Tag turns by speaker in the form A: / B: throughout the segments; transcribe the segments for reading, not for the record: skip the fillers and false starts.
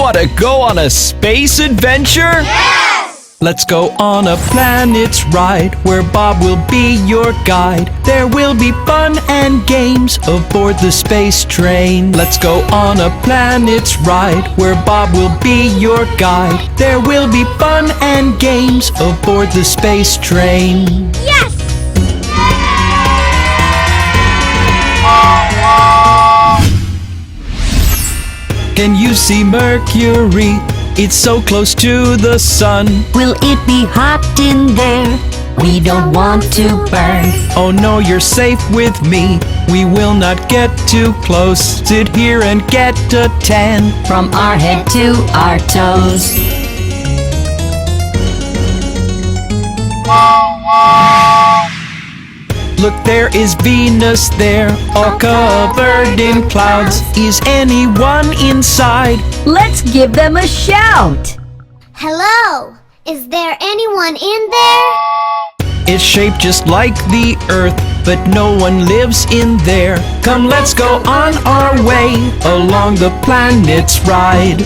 A: want to go on a space adventure?
B: Yes!
A: Let's go on a planet's ride where Bob will be your guide. There will be fun and games aboard the space train. Let's go on a planet's ride where Bob will be your guide. There will be fun and games aboard the space train.
B: Yes!
A: Can you see Mercury? It's so close to the sun.
C: Will it be hot in there? We don't want to burn.
A: Oh no, you're safe with me. We will not get too close. Sit here and get a tan.
C: From our head to our toes.
A: Look, there is Venus there, all covered in clouds. Is anyone inside?
C: Let's give them a shout.
B: Hello! Is there anyone in there?
A: It's shaped just like the Earth, but no one lives in there. Come, let's go on our way along the planet's ride.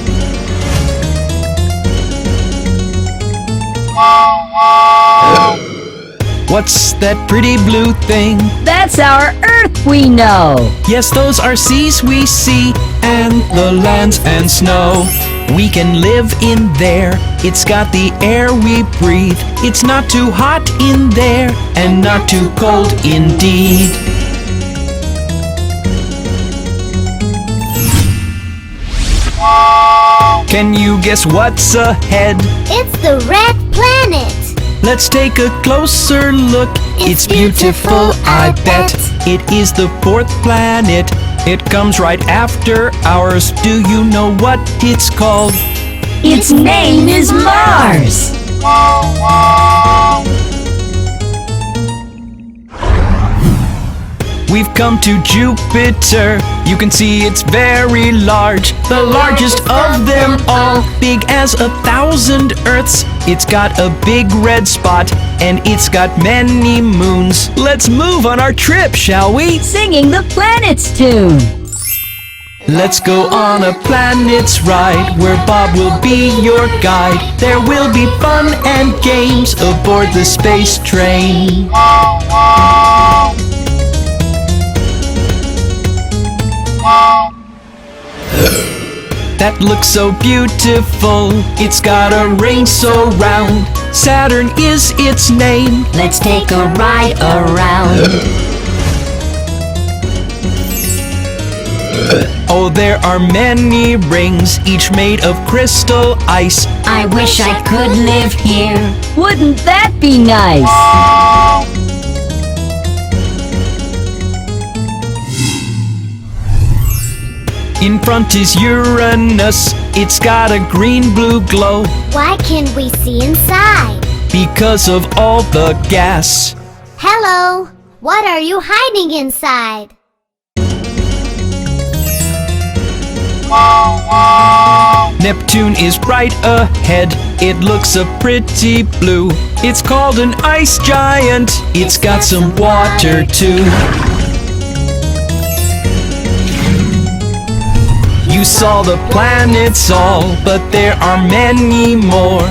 A: What's that pretty blue thing?
C: That's our Earth we know.
A: Yes, those are seas we see, and the lands and snow. We can live in there. It's got the air we breathe. It's not too hot in there, and not too cold indeed. Can you guess what's ahead?
B: It's the red planet.
A: Let's take a closer look. It's beautiful, I bet. It is the fourth planet. It comes right after ours. Do you know what it's called?
C: Its name is Mars.
A: We've come to Jupiter. You can see it's very large, the largest of them all, big as 1,000 Earths. It's got a big red spot, and it's got many moons. Let's move on our trip, shall we?
C: Singing the planet's tune.
A: Let's go on a planet's ride where Bob will be your guide. There will be fun and games aboard the space train. That looks so beautiful. It's got a ring so round. Saturn is its name.
C: Let's take a ride around.
A: Oh, there are many rings, each made of crystal ice.
C: I wish I could live here. Wouldn't that be nice?
A: In front is Uranus. It's got a green-blue glow
B: Why can't we see inside?
A: because of all the gas.
B: Hello! What are you hiding inside?
A: Neptune is right ahead. It looks a pretty blue. It's called an ice giant. It's got some water too. You saw the planets all, but there are many more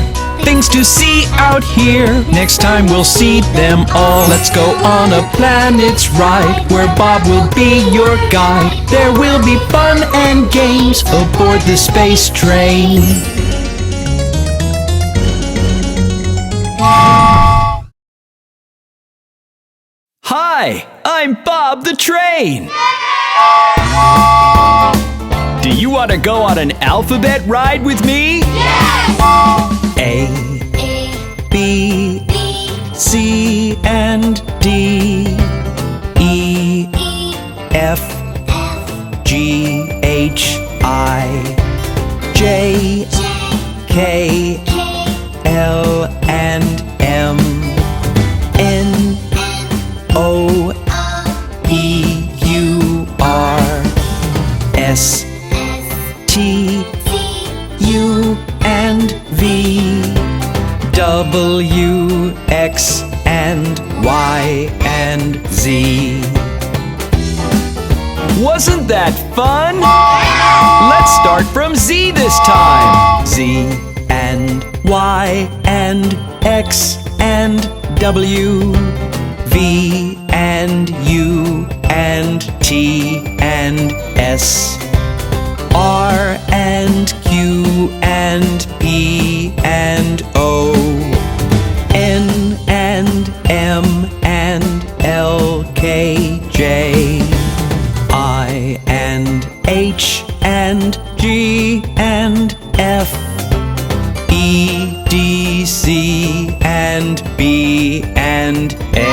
A: things to see out here. Next time we'll see them all. Let's go on a planet's ride where Bob will be your guide. There will be fun and games aboard the space train. Hi, I'm Bob the Train. Do you want to go on an alphabet ride with me?
B: Yes!
A: A, B, C, and D, E, F, G, H, I, J, K, L, and M, N, O, P, Q, R, S, T, U, and V, W, X, and Y, and Z. Wasn't that fun? Let's start from Z this time. Z and Y and X and W, V and U and T and S, R and Q and P and O, N and M and L, K, J, I and H and G and F, E, D, C and B and A.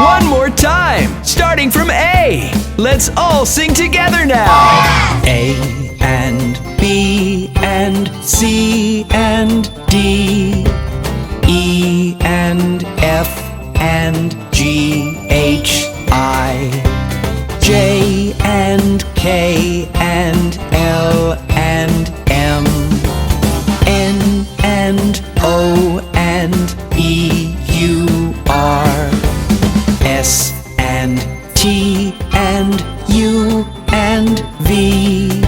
A: One more time, starting from A. Let's all sing together now. A and B and C and D, E and F and G, H, I, J and K and L and M, N and O and P, Q, R, S and T and U and V,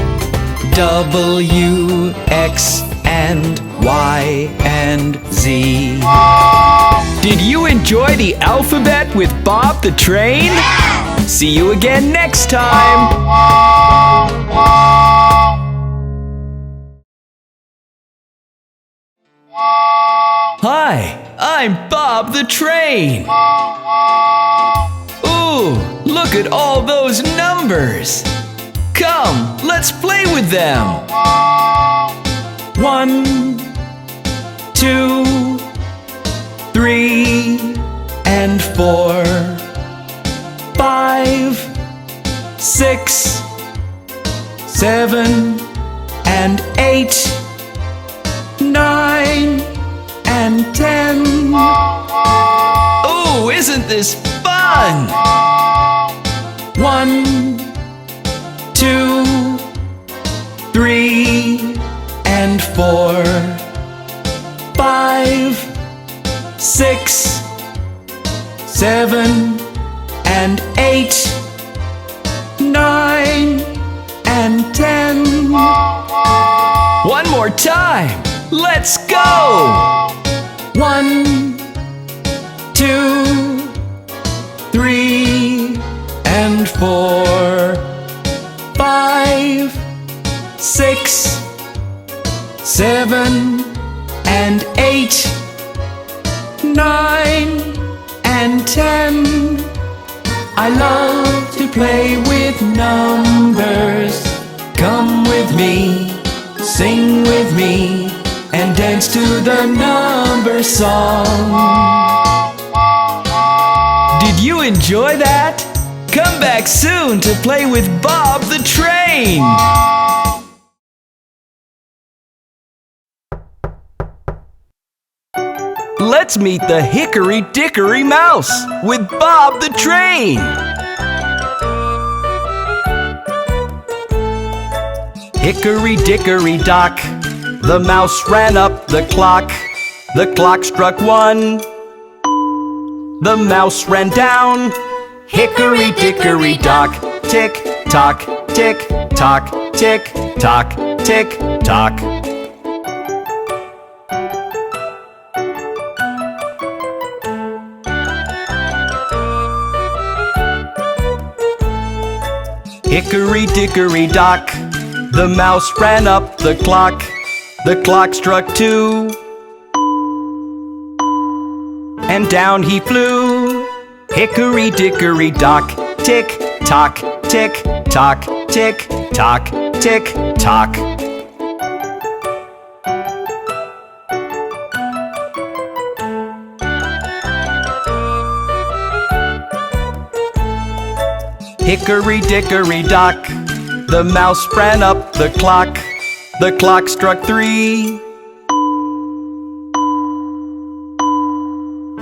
A: W, X and Y and Z. Did you enjoy the alphabet with Bob the Train? See you again next time! Hi, I'm Bob the Train. Ooh, look at all those numbers. Come, let's play with them. 1, 2, 3, and 4, 5, 6, 7, and 8, 9, and 10. Oh, isn't this fun? 1, 2, 3, and 4, 5, 6, 7, and 8, 9, and 10. One more time. Let's go! 1, 2, 3, and 4, 5, 6, 7, and 8, 9, and 10. I love to play with numbers. Come with me, sing with me, and dance to the number song. Did you enjoy that? Come back soon to play with Bob the Train. Let's meet the Hickory Dickory Mouse with Bob the Train. Hickory dickory dock, the mouse ran up the clock. The clock struck 1, the mouse ran down. Hickory dickory dock, tick tock, tick tock, tick tock, tick tock. Hickory dickory dock, the mouse ran up the clock. The clock struck 2, and down he flew. Hickory dickory dock, tick tock, tick tock, tick tock, tick tock. Hickory dickory dock, the mouse ran up the clock. The clock struck 3,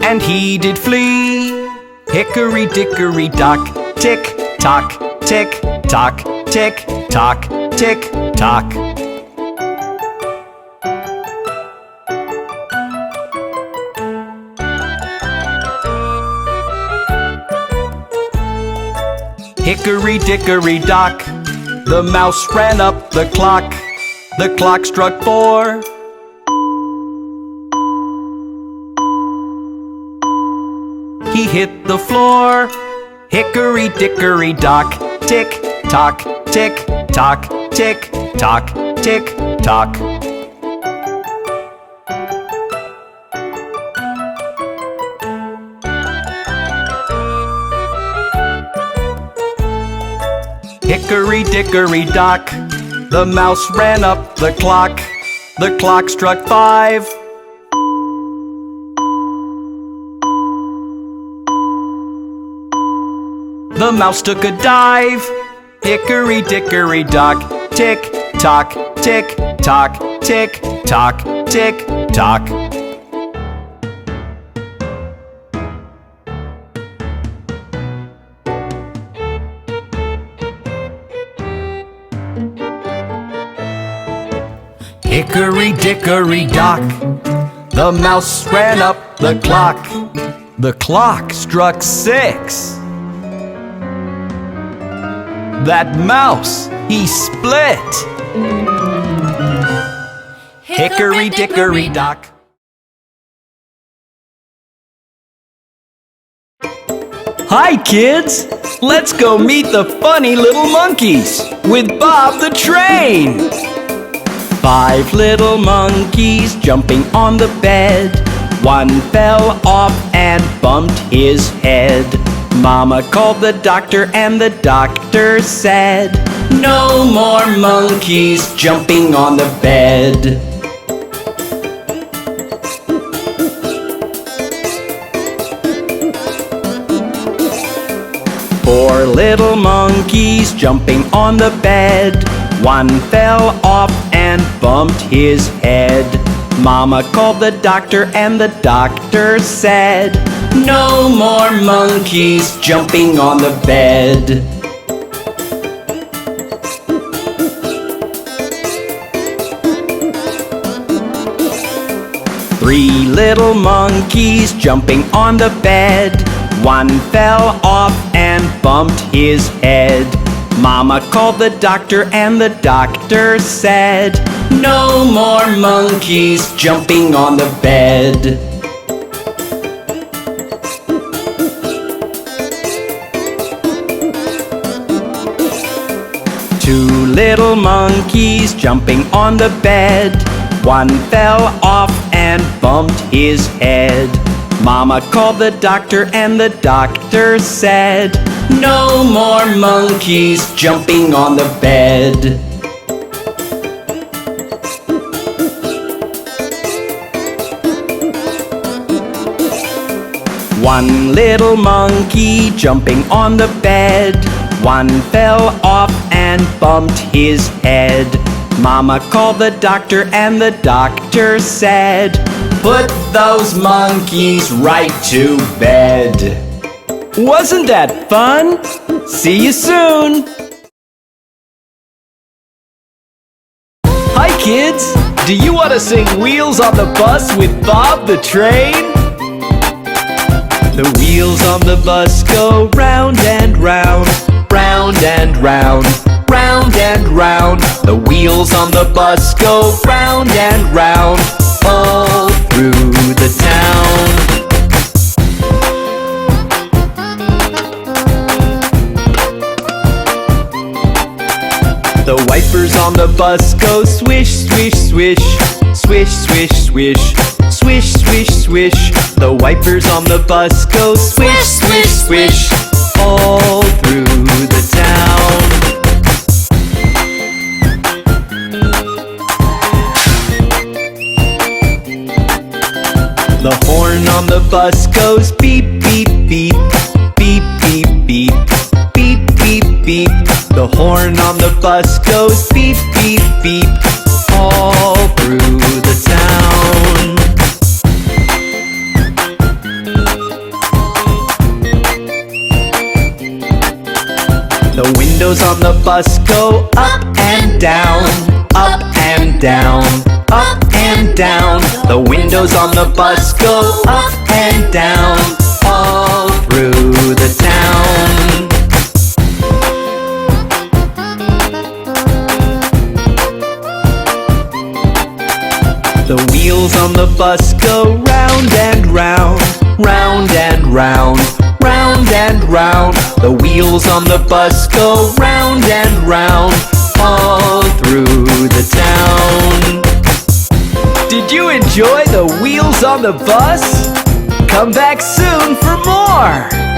A: and he did flee. Hickory dickory dock, tick tock, tick tock, tick tock, tick tock. Hickory dickory dock, the mouse ran up the clock. The clock struck 4. He hit the floor. Hickory dickory dock, tick tock, tick tock, tick tock, tick tock. Hickory dickory dock, the mouse ran up the clock. The clock struck 5. The mouse took a dive. Hickory dickory dock, tick tock, tick tock, tick tock, tick tock. Hickory dickory dock, the mouse ran up the clock. The clock struck 6. That mouse, he split. Hickory dickory dock. Hi kids! Let's go meet the funny little monkeys with Bob the Train. 5 little monkeys jumping on the bed. One fell off and bumped his head. Mama called the doctor and the doctor said, no more monkeys jumping on the bed. Four little monkeys jumping on the bed. One fell off and bumped his head. Mama called the doctor and the doctor said, no more monkeys jumping on the bed. Three little monkeys jumping on the bed. One fell off and bumped his head. Mama called the doctor and the doctor said, no more monkeys jumping on the bed. Two little monkeys jumping on the bed. One fell off and bumped his head. Mama called the doctor and the doctor said, no more monkeys jumping on the bed. One little monkey jumping on the bed. One fell off and bumped his head. Mama called the doctor and the doctor said, put those monkeys right to bed. Wasn't that fun? See you soon! Hi kids! Do you want to sing Wheels on the Bus with Bob the Train? The wheels on the bus go round and round, round and round, round and round. The wheels on the bus go round and round, all through the town. The wipers on the bus go swish, swish, swish, swish, swish, swish, swish, swish, swish. The wipers on the bus go swish, swish, swish, all through the town. The horn on the bus goes beep, beep, beep, beep, beep, beep, beep, beep, beep. The horn on the bus goes beep, beep, beep, all through the town. The windows on the bus go up and down, up and down, up and down. The windows on the bus go up and down, all through the town. The wheels on the bus go round and round, round and round, round and round. The wheels on the bus go round and round, all through the town. Did you enjoy the wheels on the bus? Come back soon for more!